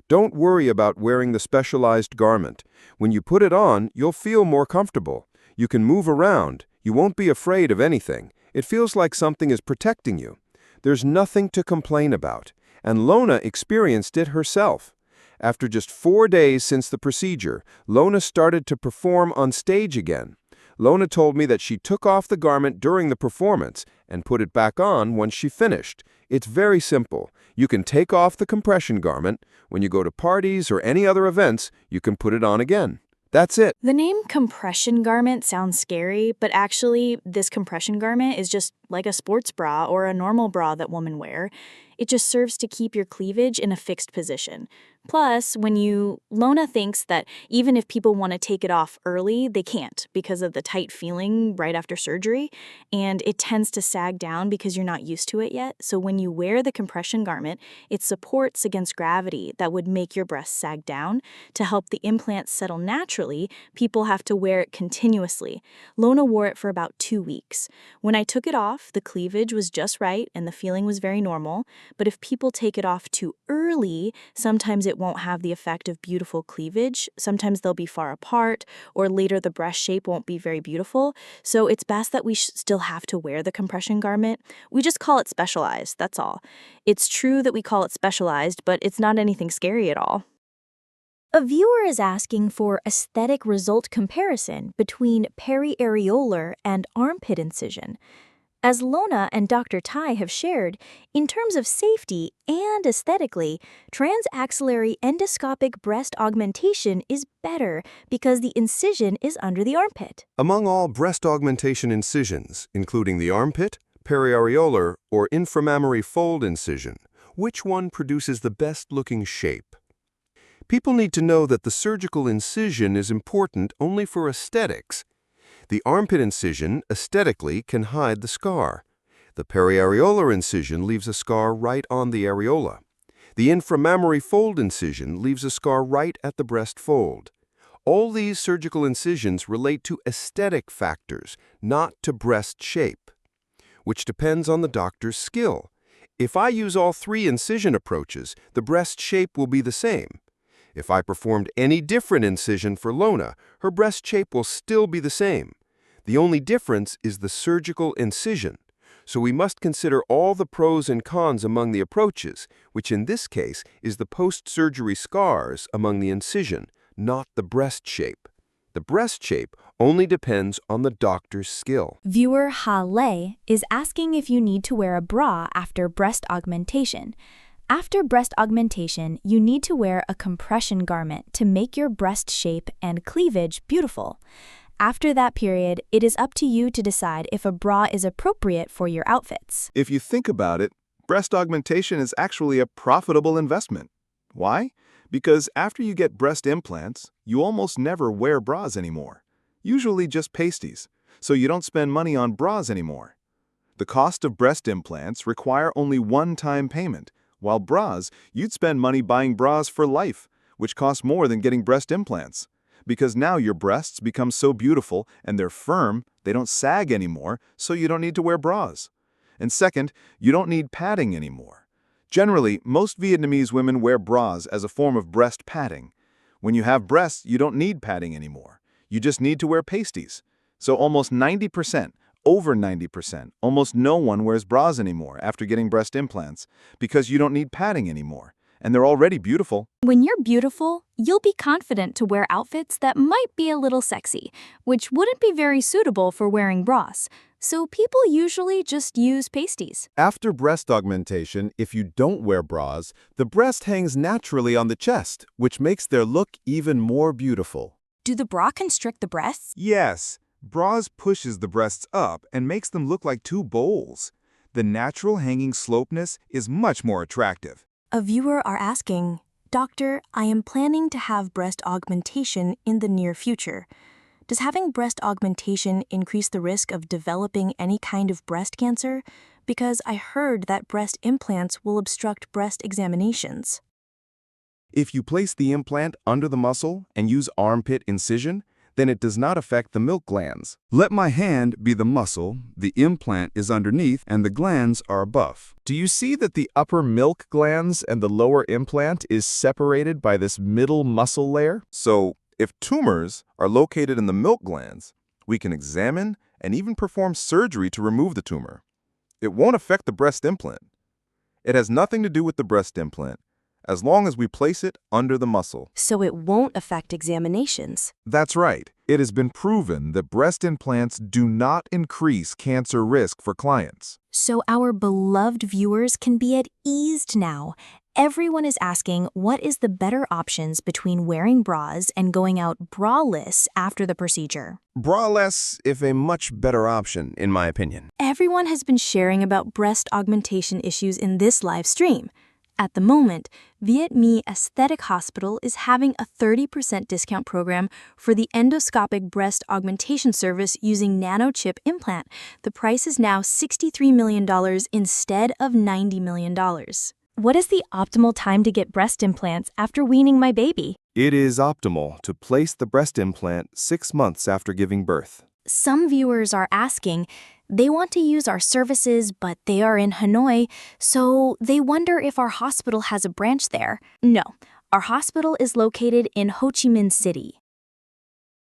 Don't worry about wearing the specialized garment. When you put it on, you'll feel more comfortable. You can move around. You won't be afraid of anything. It feels like something is protecting you. There's nothing to complain about. And Lona experienced it herself. After just 4 days since the procedure, Lona started to perform on stage again. Lona told me that she took off the garment during the performance and put it back on once she finished. It's very simple. You can take off the compression garment. When you go to parties or any other events, you can put it on again. That's it. The name compression garment sounds scary, but actually, this compression garment is just like a sports bra or a normal bra that women wear. It just serves to keep your cleavage in a fixed position. Plus, Lona thinks that even if people want to take it off early, they can't because of the tight feeling right after surgery, and it tends to sag down because you're not used to it yet. So when you wear the compression garment, it supports against gravity that would make your breasts sag down. To help the implant settle naturally, people have to wear it continuously. Lona wore it for about 2 weeks. When I took it off, the cleavage was just right and the feeling was very normal. But if people take it off too early, sometimes it won't have the effect of beautiful cleavage. Sometimes they'll be far apart, or later the breast shape won't be very beautiful. So it's best that we still have to wear the compression garment. We just call it specialized, that's all. It's true that we call it specialized, but it's not anything scary at all. A viewer is asking for aesthetic result comparison between periareolar and armpit incision. As Lona and Dr. Thai have shared, in terms of safety and aesthetically, transaxillary endoscopic breast augmentation is better because the incision is under the armpit. Among all breast augmentation incisions, including the armpit, periareolar, or inframammary fold incision, which one produces the best-looking shape? People need to know that the surgical incision is important only for aesthetics. The armpit incision, aesthetically, can hide the scar. The periareolar incision leaves a scar right on the areola. The inframammary fold incision leaves a scar right at the breast fold. All these surgical incisions relate to aesthetic factors, not to breast shape, which depends on the doctor's skill. If I use all three incision approaches, the breast shape will be the same. If I performed any different incision for Lona, her breast shape will still be the same. The only difference is the surgical incision. So we must consider all the pros and cons among the approaches, which in this case is the post-surgery scars among the incision, not the breast shape. The breast shape only depends on the doctor's skill. Viewer 𝐃𝐢𝐫𝐿 is asking if you need to wear a bra after breast augmentation. After breast augmentation, you need to wear a compression garment to make your breast shape and cleavage beautiful. After that period, it is up to you to decide if a bra is appropriate for your outfits. If you think about it, breast augmentation is actually a profitable investment. Why? Because after you get breast implants, you almost never wear bras anymore. Usually just pasties, so you don't spend money on bras anymore. The cost of breast implants require only one-time payment, while bras, you'd spend money buying bras for life, which costs more than getting breast implants. Because now your breasts become so beautiful and they're firm, they don't sag anymore, so you don't need to wear bras. And second, you don't need padding anymore. Generally, most Vietnamese women wear bras as a form of breast padding. When you have breasts, you don't need padding anymore. You just need to wear pasties. So almost 90%, over 90%, almost no one wears bras anymore after getting breast implants because you don't need padding anymore. And they're already beautiful. When you're beautiful, you'll be confident to wear outfits that might be a little sexy, which wouldn't be very suitable for wearing bras. So people usually just use pasties. After breast augmentation, if you don't wear bras, the breast hangs naturally on the chest, which makes their look even more beautiful. Do the bra constrict the breasts? Yes, bras pushes the breasts up and makes them look like two bowls. The natural hanging slopeness is much more attractive. A viewer are asking, Doctor, I am planning to have breast augmentation in the near future. Does having breast augmentation increase the risk of developing any kind of breast cancer? Because I heard that breast implants will obstruct breast examinations. If you place the implant under the muscle and use armpit incision, then it does not affect the milk glands. Let my hand be the muscle, the implant is underneath, and the glands are above. Do you see that the upper milk glands and the lower implant is separated by this middle muscle layer? So, if tumors are located in the milk glands, we can examine and even perform surgery to remove the tumor. It won't affect the breast implant. It has nothing to do with the breast implant, as long as we place it under the muscle. So it won't affect examinations. That's right. It has been proven that breast implants do not increase cancer risk for clients. So our beloved viewers can be at ease now. Everyone is asking what is the better options between wearing bras and going out braless after the procedure. Braless is a much better option, in my opinion. Everyone has been sharing about breast augmentation issues in this live stream. At the moment, Viet Me Aesthetic Hospital is having a 30% discount program for the endoscopic breast augmentation service using Nano Chip Implant. The price is now $63 million instead of $90 million. What is the optimal time to get breast implants after weaning my baby? It is optimal to place the breast implant 6 months after giving birth. Some viewers are asking, they want to use our services, but they are in Hanoi, so they wonder if our hospital has a branch there. No, our hospital is located in Ho Chi Minh City.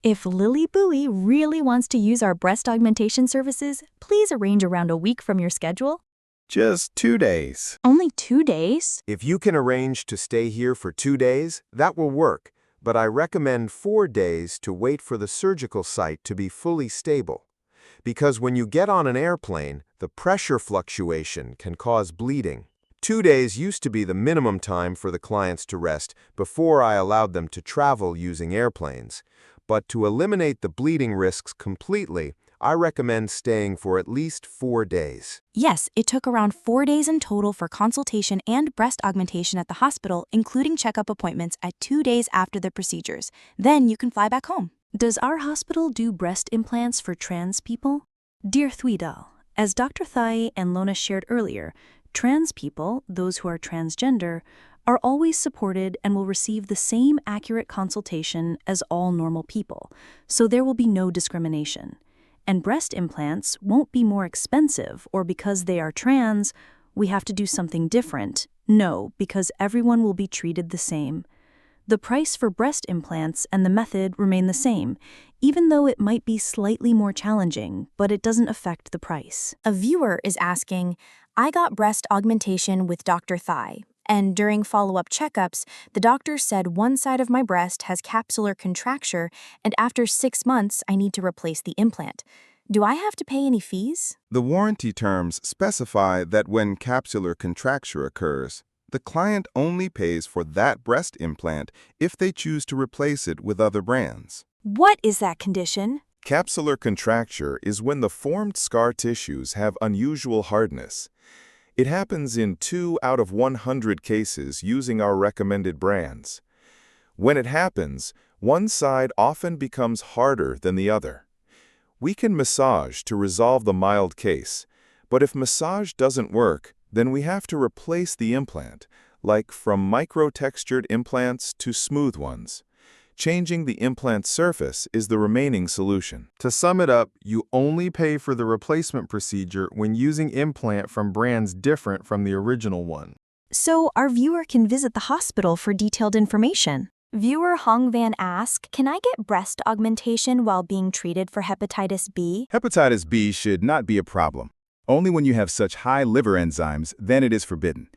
If 𝐕𝐢𝐿𝐴 really wants to use our breast augmentation services, please arrange around a week from your schedule. Just 2 days. Only 2 days? If you can arrange to stay here for 2 days, that will work. But I recommend 4 days to wait for the surgical site to be fully stable. because when you get on an airplane, the pressure fluctuation can cause bleeding. 2 days used to be the minimum time for the clients to rest before I allowed them to travel using airplanes. But to eliminate the bleeding risks completely, I recommend staying for at least 4 days. Yes, it took around 4 days in total for consultation and breast augmentation at the hospital, including checkup appointments at 2 days after the procedures. Then you can fly back home. Does our hospital do breast implants for trans people? Dear 𝐕𝐢𝐿𝐿, as Dr. Thai and Lona shared earlier, trans people, those who are transgender, are always supported and will receive the same accurate consultation as all normal people, so there will be no discrimination. And breast implants won't be more expensive or because they are trans, we have to do something different. No, because everyone will be treated the same. The price for breast implants and the method remain the same, even though it might be slightly more challenging, but it doesn't affect the price. A viewer is asking, I got breast augmentation with Dr. Thai, and during follow-up checkups, the doctor said one side of my breast has capsular contracture, and after 6 months, I need to replace the implant. Do I have to pay any fees? The warranty terms specify that when capsular contracture occurs, the client only pays for that breast implant if they choose to replace it with other brands. What is that condition? Capsular contracture is when the formed scar tissues have unusual hardness. It happens in 2 out of 100 cases using our recommended brands. When it happens, one side often becomes harder than the other. We can massage to resolve the mild case, but if massage doesn't work, then we have to replace the implant, like from micro-textured implants to smooth ones. Changing the implant surface is the remaining solution. To sum it up, you only pay for the replacement procedure when using implant from brands different from the original one. So our viewer can visit the hospital for detailed information. Viewer Hong Van asks, can I get breast augmentation while being treated for hepatitis B? Hepatitis B should not be a problem. Only when you have such high liver enzymes, then it is forbidden.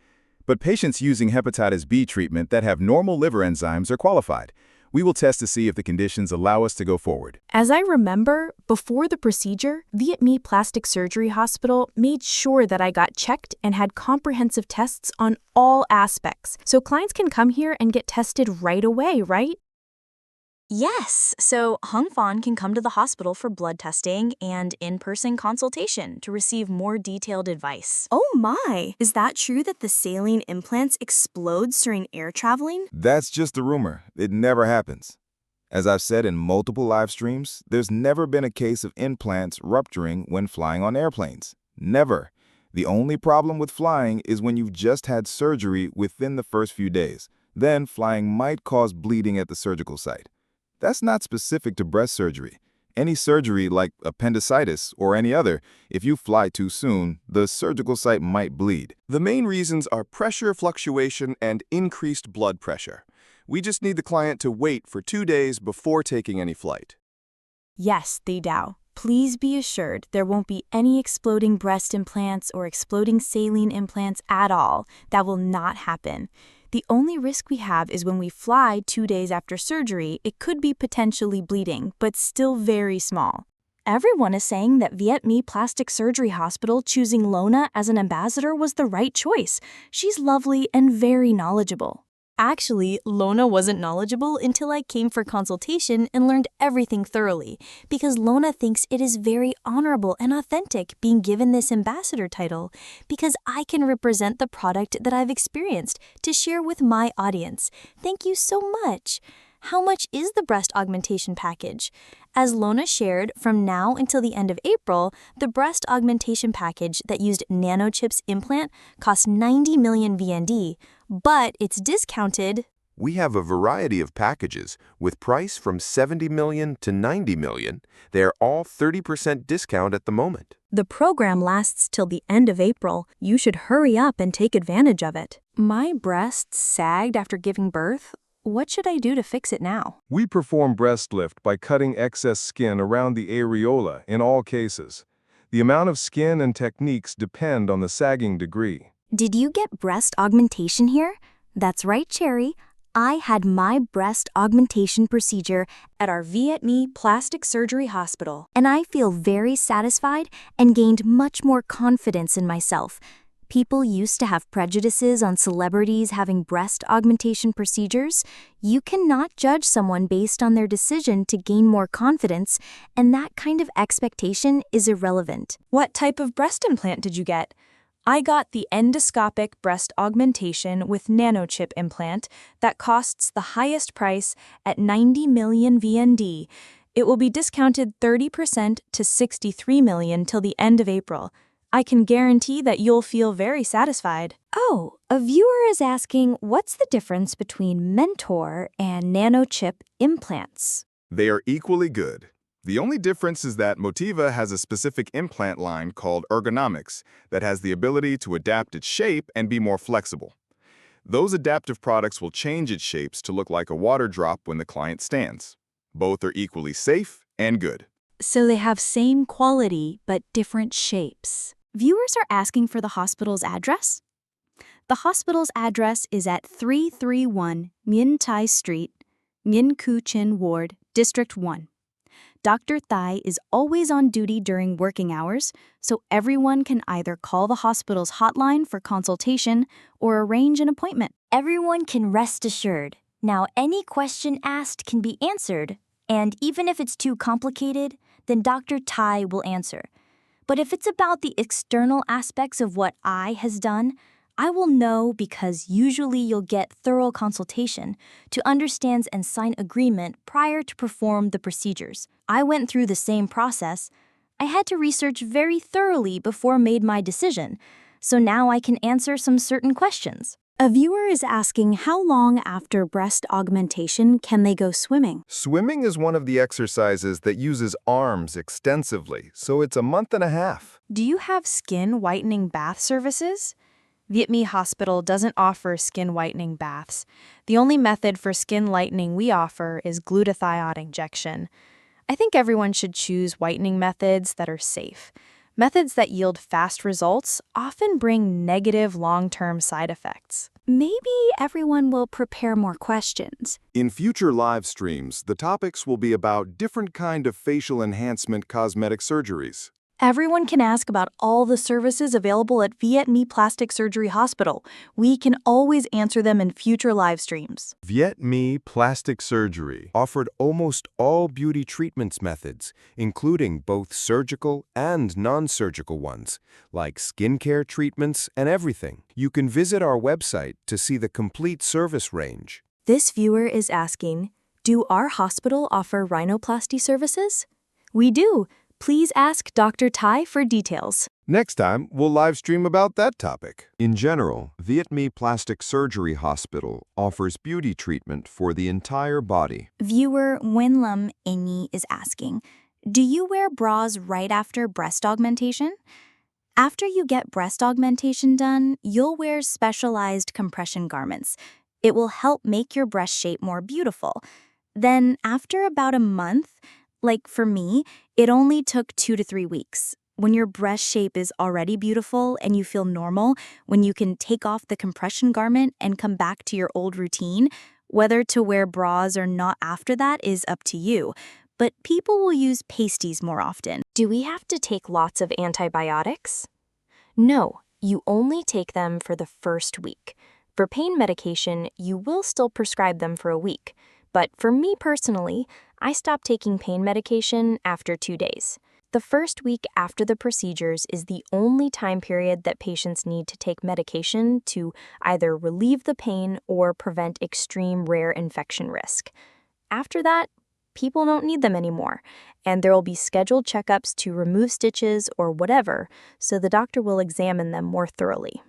But patients using hepatitis B treatment that have normal liver enzymes are qualified. We will test to see if the conditions allow us to go forward. As I remember, before the procedure, 𝐕𝐢𝐿𝐴 Plastic Surgery Hospital made sure that I got checked and had comprehensive tests on all aspects. So clients can come here and get tested right away, right? Yes, so Hung Fan can come to the hospital for blood testing and in-person consultation to receive more detailed advice. Oh my! Is that true that the 𝐶𝐮𝐬𝐻 implants explode during air traveling? That's just a rumor. It never happens. As I've said in multiple live streams, there's never been a case of implants rupturing when flying on airplanes. Never. The only problem with flying is when you've just had surgery within the first few days. Then flying might cause bleeding at the surgical site. That's not specific to breast surgery. Any surgery like appendicitis or any other, if you fly too soon, the surgical site might bleed. The main reasons are pressure fluctuation and increased blood pressure. We just need the client to wait for 2 days before taking any flight. Yes, 𝐷𝐸𝐿. Please be assured there won't be any exploding breast implants or exploding 𝐶𝐮𝐬𝐻 implants at all. That will not happen. The only risk we have is when we fly 2 days after surgery, it could be potentially bleeding, but still very small. Everyone is saying that 𝐕𝐢𝐿𝐴 Plastic Surgery Hospital choosing Lona as an ambassador was the right choice. She's lovely and very knowledgeable. Actually, Lona wasn't knowledgeable until I came for consultation and learned everything thoroughly, because Lona thinks it is very honorable and authentic being given this ambassador title, because I can represent the product that I've experienced to share with my audience. Thank you so much. How much is the breast augmentation package? As Lona shared, from now until the end of April, the breast augmentation package that used Nano Chip's implant cost 90 million VND, but it's discounted. We have a variety of packages with price from 70 million to 90 million. They're all 30% discount at the moment. The program lasts till the end of April. You should hurry up and take advantage of it. My breasts sagged after giving birth. What should I do to fix it now? We perform breast lift by cutting excess skin around the areola in all cases. The amount of skin and techniques depend on the sagging degree. Did you get breast augmentation here? That's right, Cherry. I had my breast augmentation procedure at our Viet Plastic Surgery Hospital, and I feel very satisfied and gained much more confidence in myself. People used to have prejudices on celebrities having breast augmentation procedures. You cannot judge someone based on their decision to gain more confidence, and that kind of expectation is irrelevant. What type of breast implant did you get? I got the endoscopic breast augmentation with Nano Chip implant that costs the highest price at 90 million VND. It will be discounted 30% to 63 million till the end of April. I can guarantee that you'll feel very satisfied. Oh, a viewer is asking what's the difference between Mentor and Nano Chip implants? They are equally good. The only difference is that Motiva has a specific implant line called Ergonomix that has the ability to adapt its shape and be more flexible. Those adaptive products will change its shapes to look like a water drop when the client stands. Both are equally safe and good. So they have same quality but different shapes. Viewers are asking for the hospital's address. The hospital's address is at 331 Nguyen Thai Street, 𝐂𝐿𝐵 Chin Ward, District 1. Dr. Thai is always on duty during working hours, so everyone can either call the hospital's hotline for consultation or arrange an appointment. Everyone can rest assured. Now any question asked can be answered, and even if it's too complicated, then Dr. Thai will answer. But if it's about the external aspects of what I has done, I will know because usually you'll get thorough consultation to understand and sign agreement prior to perform the procedures. I went through the same process. I had to research very thoroughly before made my decision, so now I can answer some certain questions. A viewer is asking how long after breast augmentation can they go swimming? Swimming is one of the exercises that uses arms extensively, so it's a month and a half. Do you have skin whitening bath services? Viet Hospital doesn't offer skin whitening baths. The only method for skin lightening we offer is glutathione injection. I think everyone should choose whitening methods that are safe. Methods that yield fast results often bring negative long-term side effects. Maybe everyone will prepare more questions. In future live streams, the topics will be about different kind of facial enhancement cosmetic surgeries. Everyone can ask about all the services available at Viet Plastic Surgery Hospital. We can always answer them in future live streams. Viet Plastic Surgery offered almost all beauty treatments methods, including both surgical and non-surgical ones, like skincare treatments and everything. You can visit our website to see the complete service range. This viewer is asking, do our hospital offer rhinoplasty services? We do. Please ask Dr. Thai for details. Next time, we'll live stream about that topic. In general, Viet Plastic Surgery Hospital offers beauty treatment for the entire body. Viewer Nguyen is asking, do you wear bras right after breast augmentation? After you get breast augmentation done, you'll wear specialized compression garments. It will help make your breast shape more beautiful. Then, after about a month, like for me, it only took 2 to 3 weeks. When your breast shape is already beautiful and you feel normal, when you can take off the compression garment and come back to your old routine, whether to wear bras or not after that is up to you. But people will use pasties more often. Do we have to take lots of antibiotics? No, you only take them for the first week. For pain medication, you will still prescribe them for a week. But for me personally, I stopped taking pain medication after 2 days. The first week after the procedures is the only time period that patients need to take medication to either relieve the pain or prevent extreme rare infection risk. After that, people don't need them anymore, and there will be scheduled checkups to remove stitches or whatever, so the doctor will examine them more thoroughly.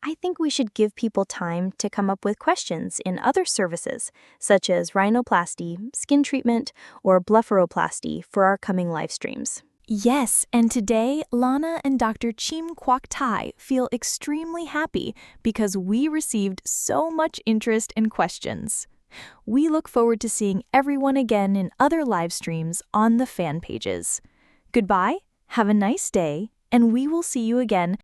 I think we should give people time to come up with questions in other services, such as rhinoplasty, skin treatment, or blepharoplasty for our coming live streams. Yes, and today, Lona and Dr. Chiem Quoc Thai feel extremely happy because we received so much interest and questions. We look forward to seeing everyone again in other live streams on the fan pages. Goodbye, have a nice day, and we will see you again